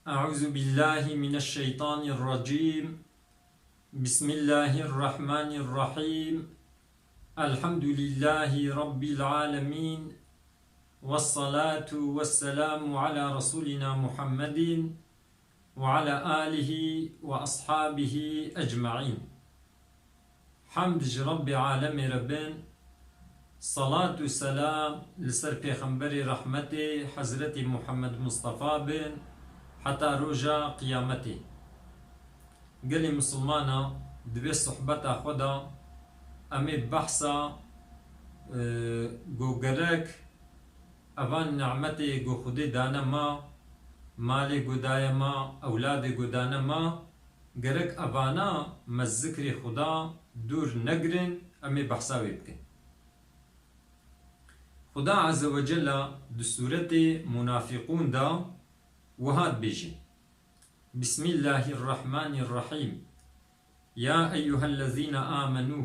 أعوذ بالله من الشيطان الرجيم. بسم الله الرحمن الرحيم. الحمد لله رب العالمين، والصلاة والسلام على رسولنا محمد وعلى آله وأصحابه أجمعين. حمد رب عالم ربين، صلاة والسلام لسر پیغمبر رحمته حضرت محمد مصطفى بن حتى رجا قيامته. قالي مسلمانا دبي صحبتا خدا امي بحثا گو گرک اوان نعمتي گو خودي دانا ما مالي گو دايا ما اولاد گو دانا ما گرک اوانا مذكر خدا دور نگرن امي بحثا ويبكن. خدا عز وجل دسورة منافقون دا وهاد بيجي بسم الله الرحمن الرحيم. يا أيها الذين آمنوا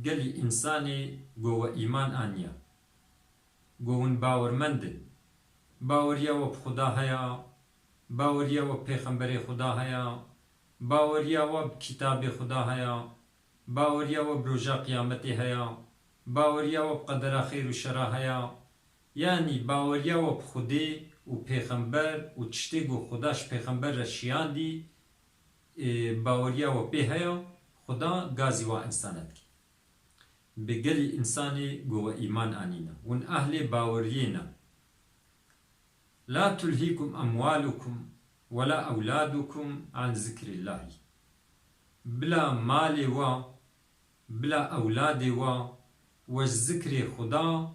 قالي إنساني قوة إيمان آنيا قوون باور مندن باوريا وبخدا هيا باوريا وبيخنبر خدا هيا باوريا وبكتاب خدا هيا باوريا وبرجا قيامتي هيا باوريا وبقدر خير وشرا هيا يعني باوريا وبخدي و پیغمبر و چشتی گو خداش پیغمبر رشیان دی باوریا و پیهیا خدا گازی و انسانت کی بگلی انسانی گو ایمان آنینا ون اهل باورینا. لا تلهيكم أموالكم ولا أولادكم عن ذكر الله. بلا مال و بلا أولاد و الذكر خدا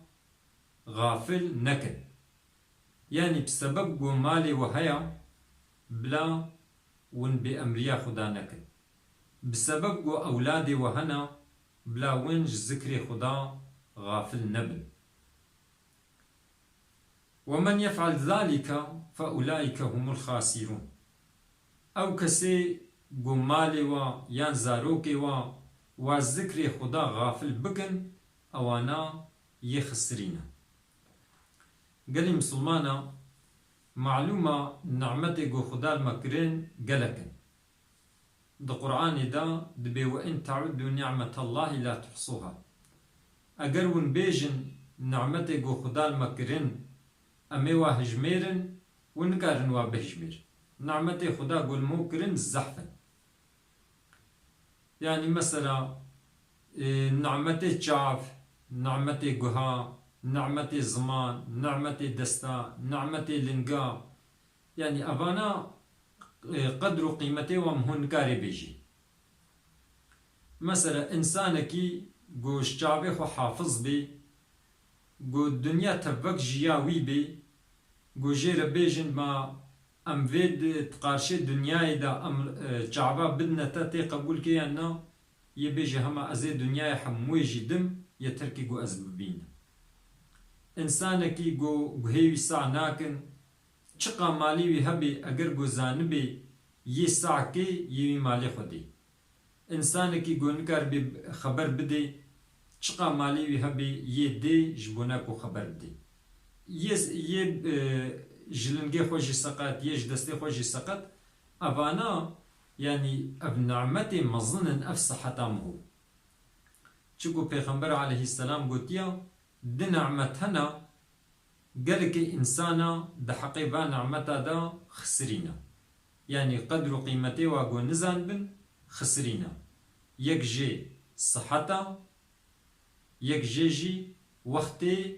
غافل نكد، يعني بسبب گو مالي وهيا بلا ون بأمريا خدا نكد، بسبب گو أولادي وهنا بلا ونج ذكر خدا غافل نبل. ومن يفعل ذلك فأولئك هم الخاسرون. أو كسي گو مالي و يان زاروكي و ذكر خدا غافل بكن أوانا يخسرين. قالي مسلمانا معلومة نعمتي گو خدا المكرين قلقن ده قرآن دا دبي وإن تعدوا نعمة الله لا تحصوها. أقر ون بيجن نعمتي گو خدا المكرين أمي واهجميرن ونقارن وابهجمير نعمتي خدا قول موكرن الزحفن. يعني مثلا نعمتي جعف نعمتي قها نعمتي زمان نعمتي دستا نعمتي لنقا، يعني أبانا قدر قيمتي ومهن كاري بيجي. مثلا إنسانكي قو شعبي خو حافظ بي قو الدنيا تبك جياوي بي قو جير بيجن ما أم فيد تقارشي دنياي دا أم شعبا بدنا تاتي قبول كي أنا يبيجي هما أزي دنياي حموي جدم يتركي قو أزببين. إنسانكي گو هيوي ساع ناكن چقا مالي وي هبي اگر گو زانبي يي ساع كي يوي مالي خودي. إنسانكي گو نكار بي خبر بدي چقا مالي وي هبي يي دي جبوناكو خبر بدي. يي جلنگي خوشي سقط يج دستي خوشي سقط أبانا يعني اب نعمتي مظنن افصحتامه. چكو پیغمبر عليه السلام گوتيا دي نعمتنا قالك إنسانا ده حقيبا نعمتا دا خسرينا، يعني قدر قيمتي واقو نزان بن خسرينا. يك جي صحتا يك جي وقتي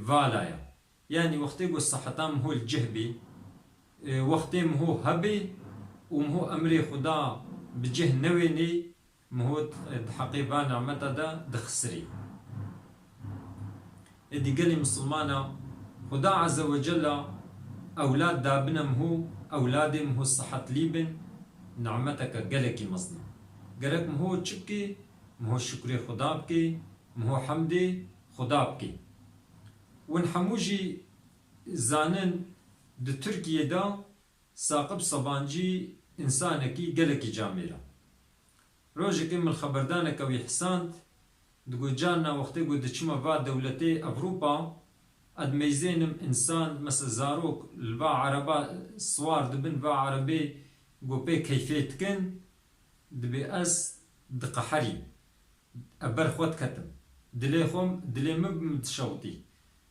فالايا، يعني وقتي قو الصحتا مهو الجهبي وقتي مهو هبي ومهو أمري خدا بجه نويني مهو حقيبا نعمتا دا دخسري. إدي قالي مسلمانا خدا عز وجل أولاد دابنم هو أولادهم هو الصحة ليبن نعمتك قالكي مصنع قالك مهو تشكي مهو شكري خدا بكي مهو حمدي خدا بكي. ونحموجي زانن دي تركيا دا ساقب صبانجي إنسانكي قالكي جاميرا روجكي من خبردانك ويحسانت دقو جانا وقتی گو دچما با دولتی اوروپا ادميزينم انسان مثل زاروك البا عربا سوار دبن با عربي قوبي كيفيت كن دبي اس دقحري ابر خود كتم دليخم دلي متشوطي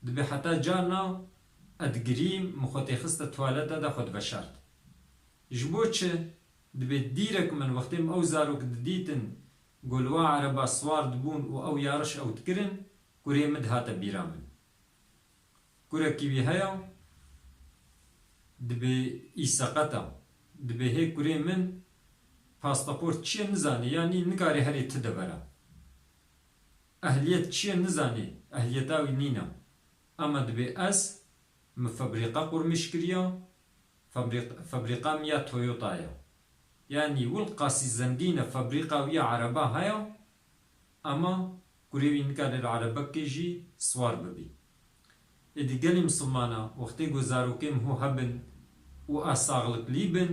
دبي حتى جانا ادقريم مخوتي خست توالتا دا خود بشارت جبوتش دبي ديرك من وقتم او زاروك دديتن قولوا عربا سوار دبون او يارش او تكرن كوري مد هاتا بيرامن كورا كيبي هيا دبي إيساقتا دبي هي كوري من باسبورت چیه نزانی یعنی نکاری هری تدبره اهلیت چیه نزانی اهلیتاوی نینا اما دبی از مفبرقه قرمش کریا فبرقه میا تويوتايا يعني والقاسي زنجينة فبرقه ويا عربا هيا اما كوريوي نكار العربا كيجي سوار ببي ادي قالي مسلمانا وقتي گزاروكم هو هبن و اساغلق ليبن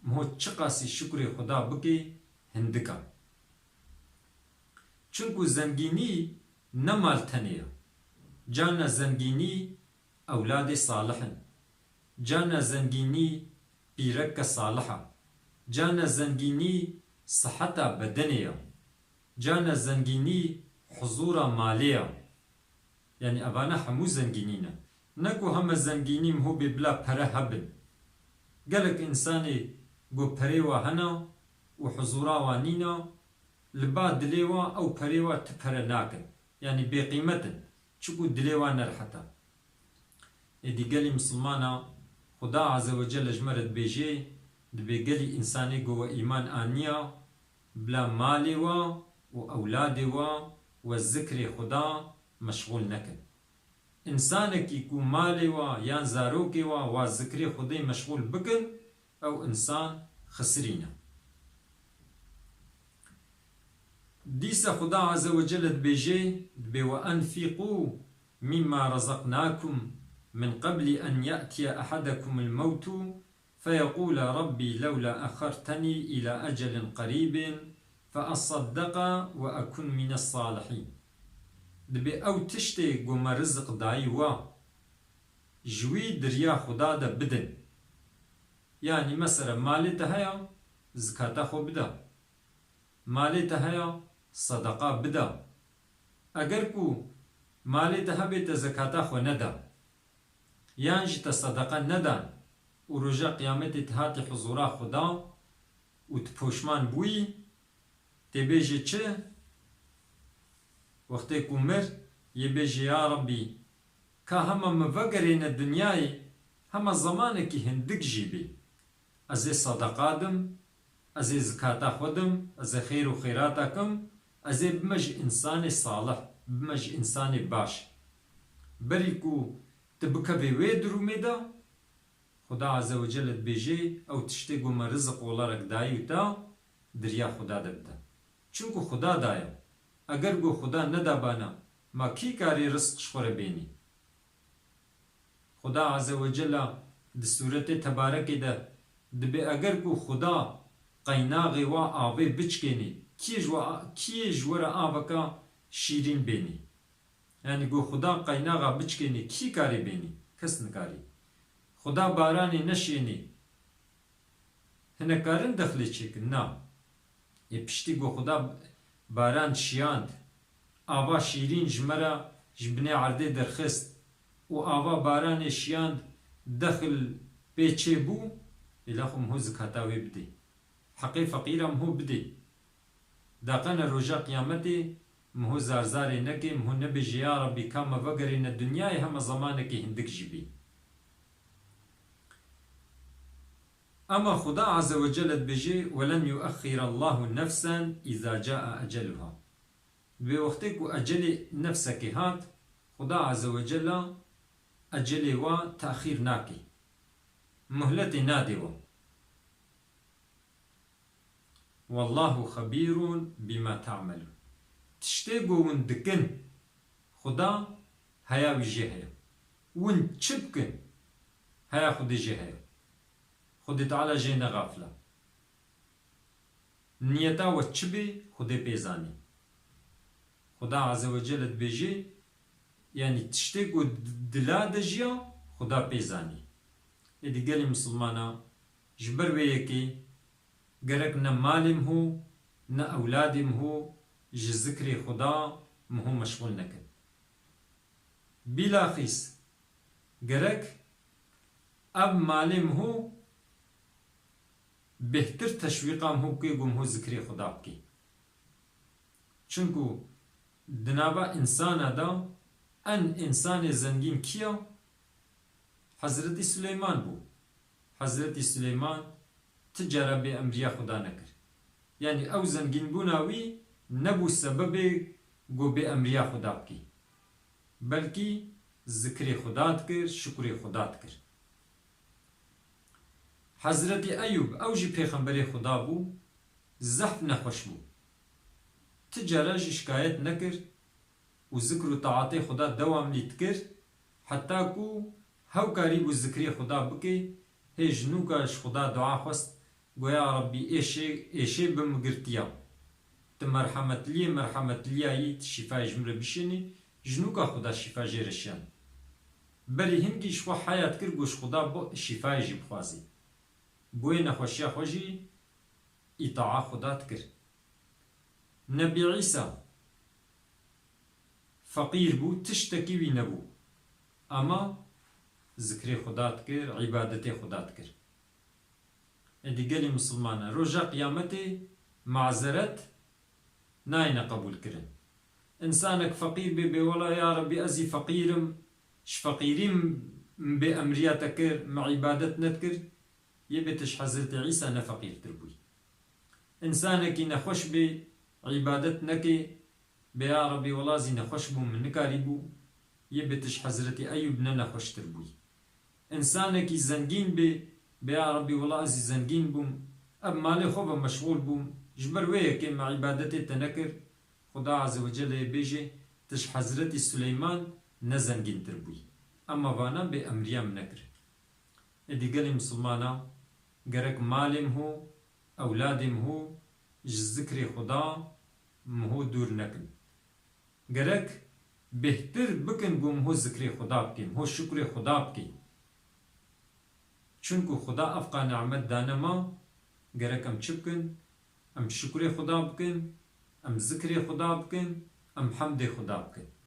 مهو چقاسی شکر خدا بکی هندکا چونکو زنگینی نمال تنیه جانا زنگینی اولاد صالحن جانا زنگینی پیرک صالحه جانا زنگینی صحتا بدنیه جانا زنگینی حضور ماليه يعني ابانا حمو زنگینینا نكو هم زنگینی مهو ببلا پره هبن قالك انساني گو پریوا هنا و حضورا وانینا لبا دلیوا او پریوا تپره ناکن یعنی بی قیمتن چکو دلیوا نرحتا ادی گلی مسلمانا خدا عز و جل جمرد بیجی دبی گلی انسانی گو ایمان آنیا بلا مالوا و اولادوا و ذکر خدا مشغول نکن انسانکی کو مالوا یا زاروکوا و ذکر خدای مشغول بکن او انسان خسرينا ديس خدا عز وجل بيجي دبي وأنفقوا مما رزقناكم من قبل أن يأتي أحدكم الموت فيقول ربي لولا أخرتني إلى أجل قريب فأصدق وأكن من الصالحين دبي أو تشتي قم رزق دايوا جوي دريا خدا دا بدن يعني مثلا مالته هيا زكاة خو بدا مالته هيا صدقة بدا اگر کو مالته هبت زكاة خو ندا يعني جت صدقة ندا ورجع قيامت تهاتي حضورا خدا وتپوشمان بوي تبيجي چه وقتی کو مر يبيجي يا ربي كهما مفقرين الدنياي هما زمانك هندك جيبي از صدقادم از زکاتا خودم از خیر و خیراتا کم از بمج انسان صالح بمج انسان باش بریکو تبکه وی درومی دا خدا عز و جل بیجی او تشتی گم رزق ولارک دایو تا دریا خدا دبدا چونکو خدا دایا اگر گو خدا ندا بانا ما کی کاری رزق شخور بینی خدا عز و جل د صورت تبارک ده دبی اگر کو خدا قیناغی و آوی بچکنی کیج ور آوکا شیرین بینی یعنی گو خدا قیناغا بچکنی کی کاری بینی کس نکاری خدا بارانی نشینی هنه کارن دخلی چکن نا یه پشتی گو خدا باران شیاند آوا شیرین جمرا جبنه عرده درخست و آوا باران شیاند دخل پیچه بو إلاخم هو زكاتاوي بدي حقي فقيرم هو بدي داقنا رجا قيامتي مهو زارزاري نكي مهو نبي يا ربي كاما فقرين الدنيا هم زمانك هندك جبي أما خدا عز وجل بيجي ولن يؤخر الله نفسا إذا جاء أجلها بوقتك أجل نفسك هات خدا عز وجل أجل وتأخير ناكي مهلة نادوة والله خبير بما تعمل تشتيقو وندكن خدا هيا وجهه ون تشبكن هيا خد جهه خد تعالى جينا غافلة نيتا وتشبي خد بيزاني خدا عز وجل بيجي یعنی تشتێک و دلا دەژیا خدا پێزانی. ئێدی گەلی مسلمانە ji ber vê yekê gerek ne malêm hû ne ewladêm hû ji zikrê Xuda min hû meşgûl nekin. Bîlaxîs gerek ev malêm hû bêhtir teşwîqa min hû bikê ku min hû zikrê Xuda bikê. Çunku di nava insana da en insanê zengîn kiya? Hazretî Süleyman bû. Hazretî Süleyman ti cara bê emriya Xuda nekir. Yani ew zengînbûna wî nebû sebebê ku bê emriya Xuda bikî. Belkî zikrê Xuda dikir, şukurê Xuda dikir. Hazretî Eyûb ew jî pêxemberê Xuda bû, zehf nexweş bû. Ti cara jî şikayet nekir û zikr û taatê Xuda dewamlî dikir, heta ku hewkarî bû zikrê Xuda bikê, hê ji nûka ji Xuda dua xwest goya ya Rabbî êşê bim girtiya. Ti merhemetliyê merhemetiya yî ti şîfayê ji min re bişînî, ji nûka Xuda şîfa jê re şiyan. Berî hingî ji xwe heya dikir ku ji Xuda şîfayê jî bixwazî. Boyê nexweşiya xwe jî îtaa Xuda dikir. Nebî İsa feqîr bû, tiştekî wî nebû. Ama zikrê Xuda dikir, îbadetê Xuda dikir. Êdî gelê Musulmanan roja qiyametê mazeret nayêne qebûl kirin. İnsanek feqîr bê bêwela ya Rabbî ez î feqîrim, ji feqîrî min bê emriya te kir, min îbadet nedikir, yê bête ji Hazretî İsa ne feqîrtir bûyî. İnsanekî nexweş bê îbadet nekê, bê ya Rabbî wela zî nexweş bûm min nikarî bû, yê bête ji Hazretî Eyûb ne nexweştir bûyî. İnsanekî zengîn bê, bê ya Rabbî wela ez î zengîn bûm, ev malê xwe ve meşgûl bûm, ji ber wê yekê me îbadetê te nekir, Xuda Azze ve Celle bêje tu ji Hazretî Süleyman ne zengîntir bûyî. Ama vana bê emriya min nekir. Êdî gelê Musulmana gerek malêm hû, ewladêm hû ji zikrê Xuda min hû dûr nekin. Gerek bêhtir bikin ku min hû zikrê Xuda bikî, min hû şukurê Xuda bikî. Çunku Xuda efqa ni'met dane ma, gerek em çi bikin? Em şukurê Xuda bikin, em zikrê Xuda bikin, em hemdê Xuda bikin.